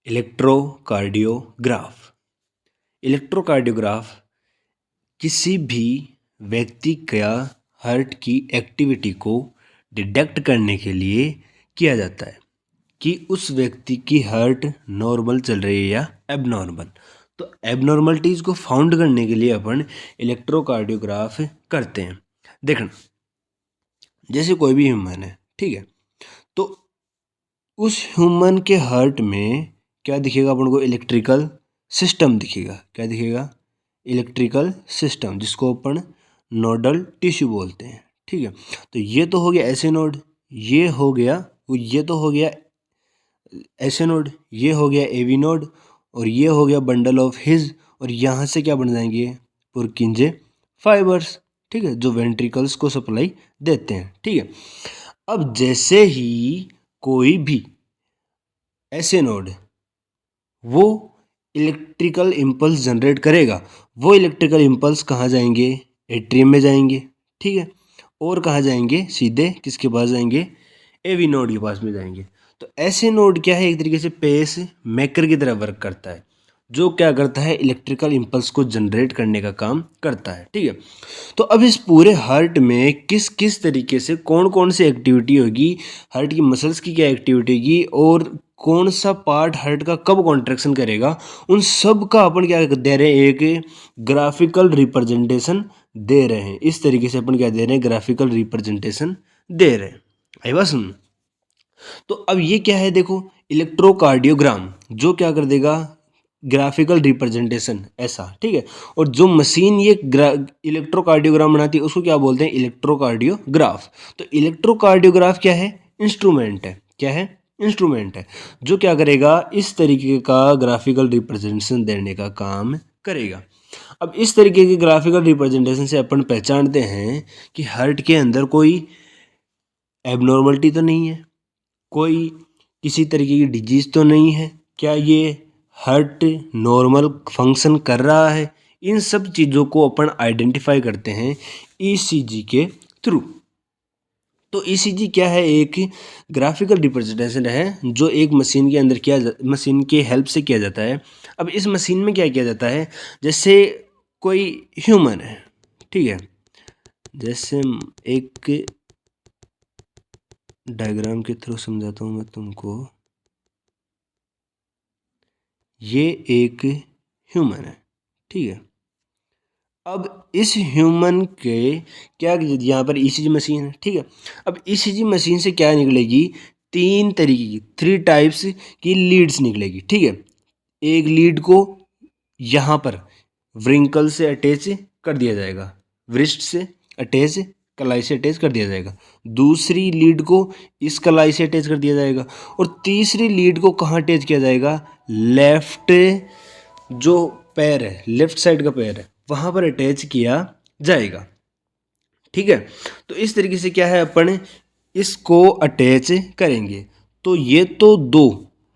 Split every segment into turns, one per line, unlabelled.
Electrocardiograph. Electrocardiograph किसी भी व्यक्ति का हार्ट की एक्टिविटी को डिटेक्ट करने के लिए किया जाता है कि उस व्यक्ति की हार्ट नॉर्मल चल रही है या एबनॉर्मल। तो एबनॉर्मलिटीज़ को फाउंड करने के लिए अपन इलेक्ट्रोकार्डियोग्राफ करते हैं। देखना, जैसे कोई भी ह्यूमन है, ठीक है, तो उस ह्यूमन के हार्ट में क्या दिखेगा अपन को? इलेक्ट्रिकल सिस्टम दिखेगा। क्या दिखेगा? इलेक्ट्रिकल सिस्टम, जिसको अपन नोडल टिश्यू बोलते हैं, ठीक है। तो ये तो हो गया ऐसे नोड, ये हो गया ऐसे नोड, ये हो गया एवी नोड, और ये हो गया बंडल ऑफ हिज, और यहाँ से क्या बन जाएंगे? पुरकिंजे फाइबर्स, ठीक है, जो वेंट्रिकल्स को सप्लाई देते हैं, ठीक है। अब जैसे ही कोई भी ऐसे नोड वो इलेक्ट्रिकल इम्पल्स जनरेट करेगा, वो इलेक्ट्रिकल इम्पल्स कहाँ जाएंगे? एट्रियम में जाएंगे, ठीक है। और कहाँ जाएंगे? सीधे किसके पास जाएंगे? एवी नोड के पास में जाएंगे। तो ऐसे नोड क्या है? एक तरीके से पेस मेकर की तरह वर्क करता है, जो क्या करता है? इलेक्ट्रिकल इम्पल्स को जनरेट करने का काम करता है, ठीक है। तो अब इस पूरे हार्ट में किस किस तरीके से कौन कौन सी एक्टिविटी होगी, हार्ट की मसल्स की क्या एक्टिविटी होगी, और कौन सा पार्ट हार्ट का कब कॉन्ट्रैक्शन करेगा, उन सब का अपन क्या दे रहे हैं? एक ग्राफिकल रिप्रेजेंटेशन दे रहे हैं। इस तरीके से अपन क्या दे रहे हैं? ग्राफिकल रिप्रेजेंटेशन दे रहे हैं। आई बात सुन? तो अब ये क्या है? देखो, इलेक्ट्रोकार्डियोग्राम जो क्या कर देगा? ग्राफिकल रिप्रेजेंटेशन, ऐसा, ठीक है। और जो मशीन ये इलेक्ट्रोकार्डियोग्राम बनाती है उसको क्या बोलते हैं? इलेक्ट्रोकार्डियोग्राफ। तो इलेक्ट्रोकार्डियोग्राफ क्या है? इंस्ट्रूमेंट है। क्या है? इंस्ट्रूमेंट है, जो क्या करेगा? इस तरीके का ग्राफिकल रिप्रेजेंटेशन देने का काम करेगा। अब इस तरीके के ग्राफिकल रिप्रेजेंटेशन से अपन पहचानते हैं कि हार्ट के अंदर कोई एबनॉर्मलिटी तो नहीं है, कोई किसी तरीके की डिजीज तो नहीं है, क्या ये हार्ट नॉर्मल फंक्शन कर रहा है? इन सब चीज़ों को अपन आइडेंटिफाई करते हैं ईसीजी के थ्रू। तो ईसीजी क्या है? एक ग्राफिकल रिप्रेजेंटेशन है जो एक मशीन के अंदर मशीन के हेल्प से किया जाता है। अब इस मशीन में क्या किया जाता है? जैसे कोई ह्यूमन है, ठीक है, जैसे एक डायग्राम के थ्रू समझाता हूँ मैं तुमको। ये एक ह्यूमन है, ठीक है। अब इस ह्यूमन के क्या, यहाँ पर ईसीजी मशीन है, ठीक है। अब ईसीजी मशीन से क्या निकलेगी? तीन तरीके की, 3 टाइप्स की लीड्स निकलेगी, ठीक है। एक लीड को यहाँ पर व्रिंकल से अटैच कर दिया जाएगा, व्रिस्ट से अटैच, कलाई से अटैच कर दिया जाएगा। दूसरी लीड को इस कलाई से अटैच कर दिया जाएगा, और तीसरी लीड को कहाँ अटैच किया जाएगा? लेफ्ट, जो पैर है, लेफ्ट साइड का पैर है, वहाँ पर अटैच किया जाएगा, ठीक है। तो इस तरीके से क्या है, अपन इसको अटैच करेंगे। तो ये तो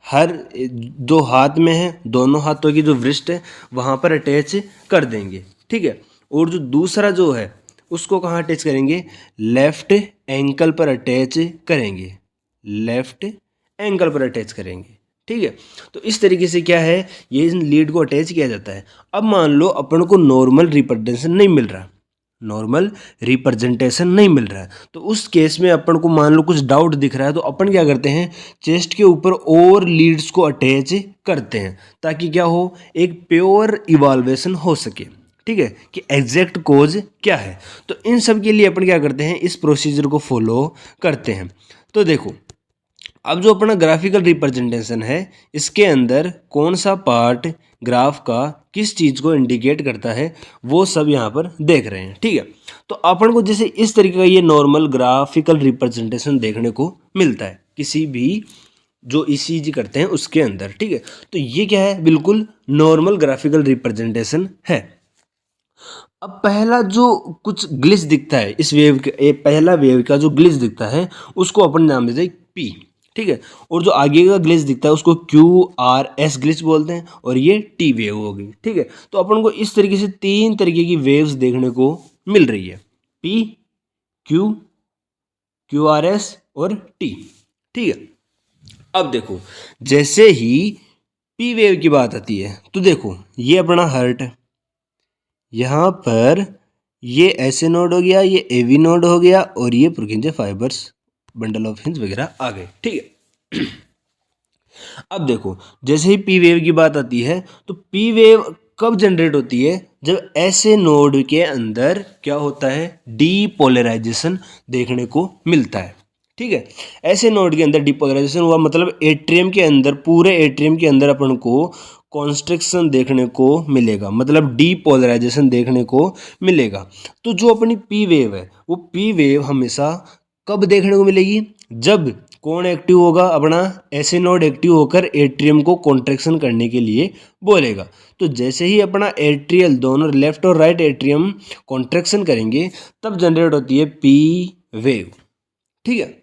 हर दो हाथ में है, दोनों हाथों की जो व्रिस्ट है वहाँ पर अटैच कर देंगे, ठीक है। और जो दूसरा जो है उसको कहाँ अटैच करेंगे? लेफ्ट एंकल पर अटैच करेंगे, लेफ्ट एंकल पर अटैच करेंगे, ठीक है। तो इस तरीके से क्या है, ये लीड को अटैच किया जाता है। अब मान लो अपन को नॉर्मल रिप्रेजेंटेशन नहीं मिल रहा, नॉर्मल रिप्रेजेंटेशन नहीं मिल रहा है, तो उस केस में अपन को मान लो कुछ डाउट दिख रहा है, तो अपन क्या करते हैं? चेस्ट के ऊपर और लीड्स को अटैच करते हैं, ताकि क्या हो? एक प्योर इवाल्वेशन हो सके, ठीक है, कि एग्जैक्ट कोज क्या है। तो इन सब के लिए अपन क्या करते हैं? इस प्रोसीजर को फॉलो करते हैं। तो देखो, अब जो अपना ग्राफिकल रिप्रेजेंटेशन है, इसके अंदर कौन सा पार्ट ग्राफ का किस चीज़ को इंडिकेट करता है, वो सब यहाँ पर देख रहे हैं, ठीक है। तो अपन को जैसे इस तरीके का ये नॉर्मल ग्राफिकल रिप्रेजेंटेशन देखने को मिलता है किसी भी जो ईसीजी करते हैं उसके अंदर, ठीक है। तो ये क्या है? बिल्कुल नॉर्मल ग्राफिकल रिप्रेजेंटेशन है। अब पहला जो कुछ ग्लिच दिखता है इस वेव के, पहला वेव का जो ग्लिच दिखता है उसको अपन नाम देते हैं पी, ठीक है। और जो आगे का ग्लिच दिखता है उसको QRS ग्लिच बोलते हैं, और ये टी वेव होगी, ठीक है। तो अपन को इस तरीके से 3 तरीके की वेव्स देखने को मिल रही है, P, Q, QRS और T, ठीक है। अब देखो, जैसे ही पी वेव की बात आती है तो देखो ये अपना हार्ट है, यहाँ पर ये ऐसे नोड हो गया, ये एवी नोड हो गया और ये पुरकिंजे फाइबर्स बंडल ऑफ हिंज वगैरह आ गए, ठीक है। अब देखो जैसे ही पी वेव की बात आती है तो पी वेव कब जनरेट होती है, जब ऐसे नोड के अंदर क्या होता है, डीपोलराइजेशन देखने को मिलता है, ठीक है। ऐसे नोड के अंदर डीपोलराइजेशन हुआ मतलब एट्रियम के अंदर, पूरे एट्रियम के अंदर अपन को कॉन्स्ट्रिक्शन देखने को मिलेगा, मतलब डीपोलराइजेशन देखने को मिलेगा। तो जो अपनी पी वेव है वो पी वेव हमेशा कब देखने को मिलेगी, जब कौन एक्टिव होगा, अपना ऐसे नोड एक्टिव होकर एट्रियम को कॉन्ट्रैक्शन करने के लिए बोलेगा। तो जैसे ही अपना एट्रियल दोनों लेफ्ट और राइट एट्रियम कॉन्ट्रैक्शन करेंगे तब जनरेट होती है पी वेव, ठीक है।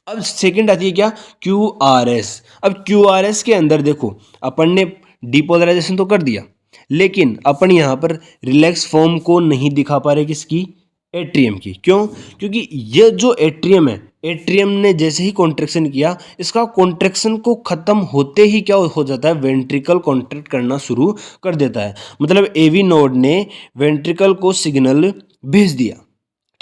अब सेकंड आती है क्या, क्यू आर एस। अब क्यू आर एस के अंदर देखो अपन ने डिपोलराइजेशन तो कर दिया, लेकिन अपन यहाँ पर रिलैक्स फॉर्म को नहीं दिखा पा रहे, किसकी, एट्रियम की। क्यों, क्योंकि ये जो एट्रियम है, एट्रियम ने जैसे ही कॉन्ट्रैक्शन किया, इसका कॉन्ट्रैक्शन को खत्म होते ही क्या हो जाता है, वेंट्रिकल कॉन्ट्रैक्ट करना शुरू कर देता है। मतलब एवी नोड ने वेंट्रिकल को सिग्नल भेज दिया,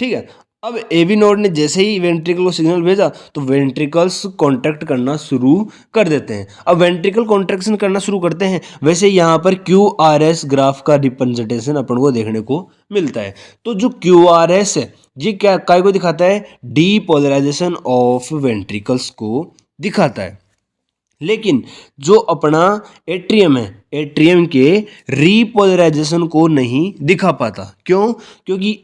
ठीक है। अब एवी नोड ने जैसे ही वेंट्रिकल को सिग्नल भेजा तो वेंट्रिकल्स कॉन्ट्रैक्ट करना शुरू कर देते हैं। अब वेंट्रिकल कॉन्ट्रैक्शन करना शुरू करते हैं, वैसे यहाँ पर क्यू आर एस ग्राफ का रिप्रेजेंटेशन अपन को देखने को मिलता है। तो जो क्यू आर एस है ये क्या काय को दिखाता है, डीपोलराइजेशन ऑफ वेंट्रिकल्स को दिखाता है। लेकिन जो अपना एट्रियम है, एट्रियम के रीपोलराइजेशन को नहीं दिखा पाता। क्यों, क्योंकि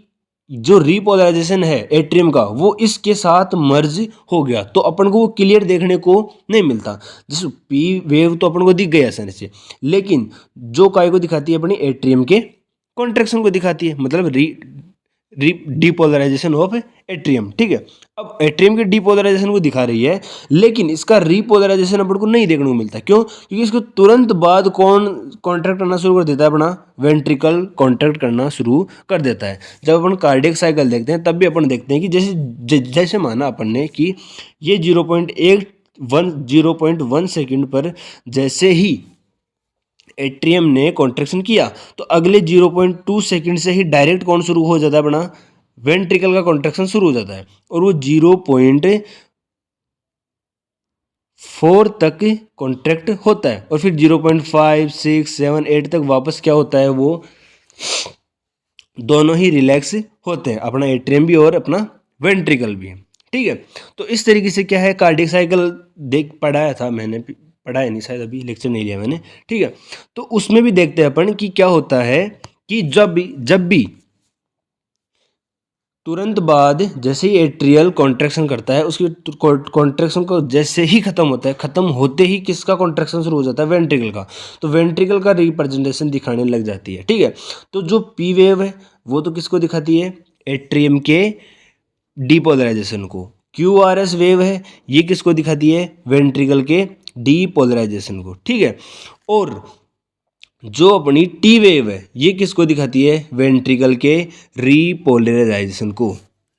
जो रीपोलराइजेशन है एट्रियम का वो इसके साथ मर्ज हो गया, तो अपन को वो क्लियर देखने को नहीं मिलता। जैसे पी वेव तो अपन को दिख गया आसानी से, लेकिन जो काय को दिखाती है अपनी एट्रियम के कॉन्ट्रैक्शन को दिखाती है, मतलब डीपोलराइजेशन ऑफ एट्रियम, ठीक है। अब एट्रियम के डीपोलराइजेशन को दिखा रही है, लेकिन इसका रीपोलराइजेशन अपन को नहीं देखने को मिलता। क्यों, क्योंकि इसको तुरंत बाद कौन कॉन्ट्रैक्ट करना शुरू कर देता है, अपना वेंट्रिकल कॉन्ट्रैक्ट करना शुरू कर देता है। जब अपन कार्डियक साइकिल देखते हैं तब भी अपन देखते हैं कि जैसे माना अपन ने कि ये 0.1 सेकेंड पर जैसे ही एट्रियम ने कॉन्ट्रैक्शन किया तो अगले 0.2 सेकंड से ही डायरेक्ट कौन शुरू हो जाता है, अपना वेंट्रिकल का कॉन्ट्रैक्शन शुरू हो जाता है, और वो 0.4 तक कॉन्ट्रैक्ट होता है, और फिर 0.5, 6, 7, 8 तक वापस क्या होता है, वो दोनों ही रिलैक्स होते हैं, अपना एट्रियम भी और अपना वेंट्रिकल भी, ठीक है। तो इस तरीके से क्या है, कार्डियक साइकिल पढ़ाया था मैंने, पढ़ाया नहीं शायद, अभी लेक्चर नहीं लिया मैंने, ठीक है। तो उसमें भी देखते हैं अपन कि क्या होता है कि जब भी तुरंत बाद जैसे ही एट्रियल कॉन्ट्रैक्शन करता है, उसकी कॉन्ट्रैक्शन को जैसे ही खत्म होता है, खत्म होते ही किसका कॉन्ट्रैक्शन शुरू हो जाता है, वेंट्रिकल का। तो वेंट्रिकल का रिप्रेजेंटेशन दिखाने लग जाती है, ठीक है। तो जो पी वेव है वो तो किसको दिखाती है, एट्रियम के डीपोलराइजेशन को। क्यू आर एस वेव है ये किसको दिखाती है, वेंट्रिकल के डीपोलराइजेशन को, ठीक है। और जो अपनी टी वेव है ये किसको दिखाती है, वेंट्रिकल के रीपोलराइजेशन को,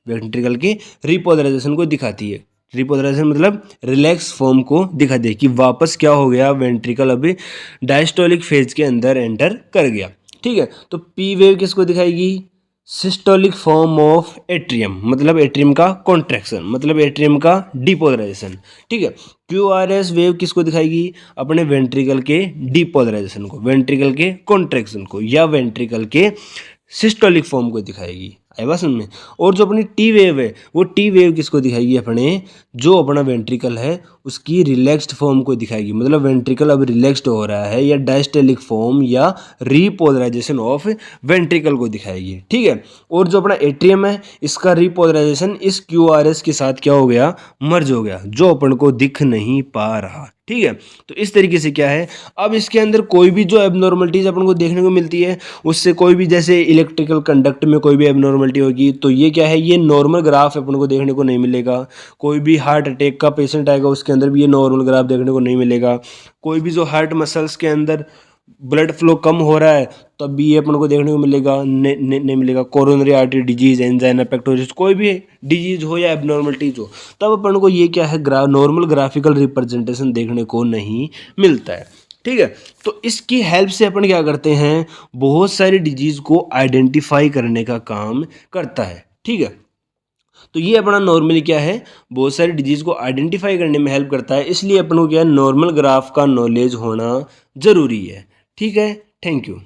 वेंट्रिकल के रीपोलराइजेशन को दिखाती है। रीपोलराइजेशन मतलब रिलैक्स फॉर्म को दिखाती है कि वापस क्या हो गया, वेंट्रिकल अभी डायस्टोलिक फेज के अंदर एंटर कर गया, ठीक है। तो पी वेव किसको दिखाएगी, सिस्टोलिक फॉर्म ऑफ एट्रियम, मतलब एट्रियम का कॉन्ट्रैक्शन, मतलब एट्रियम का डिपोलराइजेशन, ठीक है। क्यू आर एस वेव किसको दिखाएगी, अपने वेंट्रिकल के डिपोलराइजेशन को, वेंट्रिकल के कॉन्ट्रैक्शन को, या वेंट्रिकल के सिस्टोलिक फॉर्म को दिखाएगी, आई बात समझ में। और जो अपनी टी वेव है वो टी वेव किसको दिखाएगी, अपने जो अपना वेंट्रिकल है उसकी रिलैक्स्ड फॉर्म को दिखाएगी, मतलब वेंट्रिकल अब रिलैक्स्ड हो रहा है, या डायस्टेलिक फॉर्म या रीपोलराइजेशन ऑफ वेंट्रिकल को दिखाएगी, ठीक है। और जो अपना एट्रियम है इसका रीपोलराइजेशन इस क्यू आर एस के साथ क्या हो गया, मर्ज हो गया, जो अपन को दिख नहीं पा रहा, ठीक है। तो इस तरीके से क्या है, अब इसके अंदर कोई भी जो एबनॉर्मलिटीज अपन को देखने को मिलती है, उससे कोई भी जैसे इलेक्ट्रिकल कंडक्ट में कोई भी एबनॉर्मलिटी होगी तो ये क्या है, ये नॉर्मल ग्राफ अपन को देखने को नहीं मिलेगा। कोई भी हार्ट अटैक का पेशेंट आएगा उसके अंदर भी ये नॉर्मल ग्राफ देखने को नहीं मिलेगा। कोई भी जो हार्ट मसल्स के अंदर ब्लड फ्लो कम हो रहा है तब भी ये अपन को देखने को मिलेगा नहीं मिलेगा। Coronary artery disease, angina pectoris, कोई भी डिजीज हो या एबनॉर्मलिटीज हो, तब अपन को ये क्या है, नॉर्मल ग्राफिकल रिप्रेजेंटेशन देखने को नहीं मिलता है। ठीक है। तो इसकी हेल्प से अपन क्या करते हैं, बहुत सारी डिजीज़ को आइडेंटिफाई करने का काम करता है। ठीक है, तो ये अपना नॉर्मली क्या है, बहुत सारी डिजीज़ को आइडेंटिफाई करने में हेल्प करता है, इसलिए अपन को क्या है, नॉर्मल ग्राफ का नॉलेज होना ज़रूरी है। ठीक है, थैंक यू।